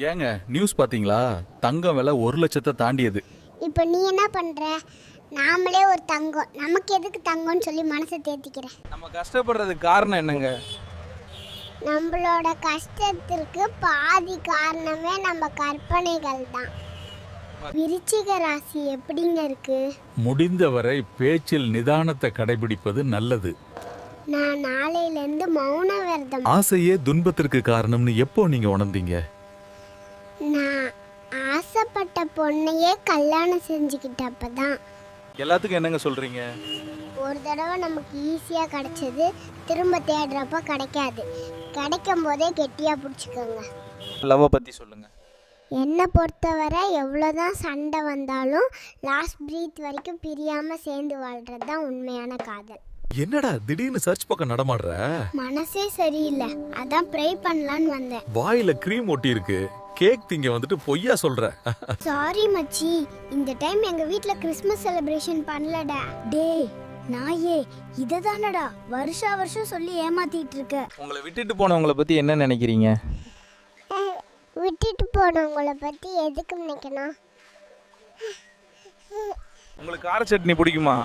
ஏங்க நியூஸ் பாத்தீங்களா? தங்கம் விலை 1,00,000 தாண்டியது. இப்போ நீ என்ன பண்ற? நாமளே ஒரு தங்கம், நமக்கு எதுக்கு தங்கம்னு சொல்லி மனசை தேத்திக்கிறேன். நம்ம கஷ்டப்படுறதுக்கு காரணம் என்னங்க? நம்மளோட கஷ்டத்திற்கு பாதி காரணமே நம்ம கற்பனைகள் தான். விருச்சிக ராசி எப்படிங்க இருக்கு? முடிந்தவரை பேச்சில் நிதானத்தை கடைபிடிப்பது நல்லது. நான் நாளையிலேருந்து மௌன விரதம். ஆசையே துன்பத்திற்கு காரணம்னு எப்போ நீங்க உணர்ந்தீங்க? நான் ஆசைப்பட்ட பொண்ணையே கல்யாணம் செஞ்சுக்கிட்டப்பதான். எல்லாத்துக்கும் என்னங்க சொல்றீங்க? ஒரு தடவை நமக்கு ஈஸியாக கிடைச்சது திரும்ப தேடுறப்ப கிடைக்காது. கிடைக்கும் போதே கெட்டியாக பிடிச்சிக்கோங்க. லவ்வை பத்தி சொல்லுங்க. என்னை பொறுத்தவரை எவ்வளோதான் சண்டை வந்தாலும் லாஸ்ட் பிரீத் வரைக்கும் பிரியாமல் சேர்ந்து வாழ்கிறது தான் உண்மையான காதல். என்னடா திடீர்னு சர்ச் பக்கம் நடமாடுற? மனசே சரியில்லை, அதான் ப்ரே பண்ணலான்னு வந்தேன். வாயில கிரீம் ஒட்டி இருக்கு, கேக் திங்க வந்துட்டு பொய்யா சொல்ற? சாரி மச்சி, இந்த டைம் எங்கள் வீட்டில் கிறிஸ்மஸ் செலிப்ரேஷன் பண்ணலடா. டேய் நாயே, இதை தானடா வருஷா வருஷம் சொல்லி ஏமாத்திட்டு இருக்க. உங்களை விட்டுட்டு போனவங்கள பத்தி என்ன நினைக்கிறீங்க? விட்டுட்டு போனவங்கள பற்றி எதுக்கு நினைக்கணும்? உங்களுக்கு கார சட்னி பிடிக்குமா?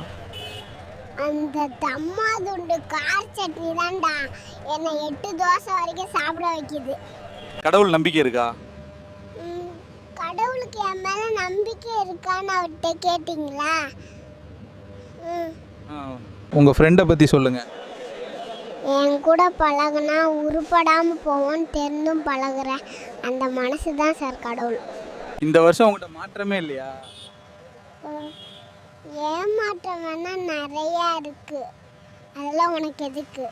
அந்த தம்மா துண்டு கார் சட்னி தான்டா என்னை 8 தோசை வரைக்கும் சாப்பிட வைக்குது. கடவுள் நம்பிக்கை இருக்கா? கடவுளுக்கு என் மேலே நம்பிக்கை இருக்கான்னு அவர்கிட்ட கேட்டிங்களா? உங்க ஃப்ரெண்டை பத்தி சொல்லுங்க. என் கூட பழகுனா உருப்படாமல் போவோன்னு தெரிந்தும் பழகுறேன். அந்த மனசு தான் சார் கடவுள். இந்த வருஷம் உங்கள்கிட்ட மாற்றமே இல்லையா? ஏமாற்றம் வேணா நிறையா இருக்கு, அதெல்லாம் உனக்கு எதுக்கு?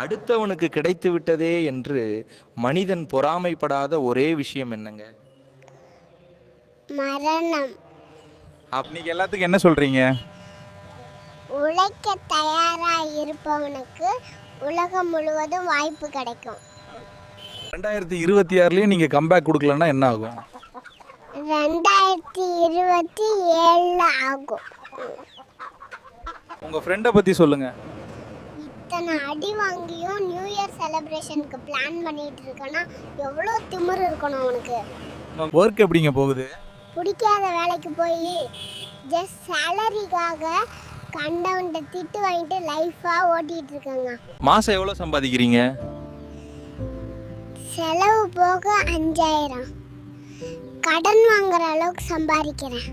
அடுத்தவனுக்கு கிடைத்து விட்டதே என்று மனிதன் பொறாமைப்படாத ஒரே விஷயம் என்னங்க? மரணம். இன்னைக்கு எல்லாத்துக்கும் என்ன சொல்றீங்க? உழைக்க தயாராக இருப்பவனுக்கு உலகம் முழுவதும் வாய்ப்பு கிடைக்கும். 2026லயும் நீங்க கம்பேக் கொடுக்கலன்னா என்ன ஆகும்? 2027 ஆகும். உங்க ஃப்ரெண்டை பத்தி சொல்லுங்க. இத்தனை அடி வாங்கியும் நியூ இயர் செலிப்ரேஷனுக்கு பிளான் பண்ணிட்டு இருக்கனா எவ்வளோ திமிரு இருக்கணும் உனக்கு? ஒர்க் எப்படிங்க போகுது? பிடிக்காத வேலைக்கு போய் ஜஸ்ட் சேலரிக்காக கண்டவன்ட்ட திட்டு வாங்கிட்டு லைஃபாக ஓட்டிகிட்டு இருக்காங்க. மாசம் எவ்வளவு சம்பாதிக்கிறீங்க? செலவு போக 5000, கடன் வாங்குற அளவுக்கு சம்பாதிக்கிறேன்.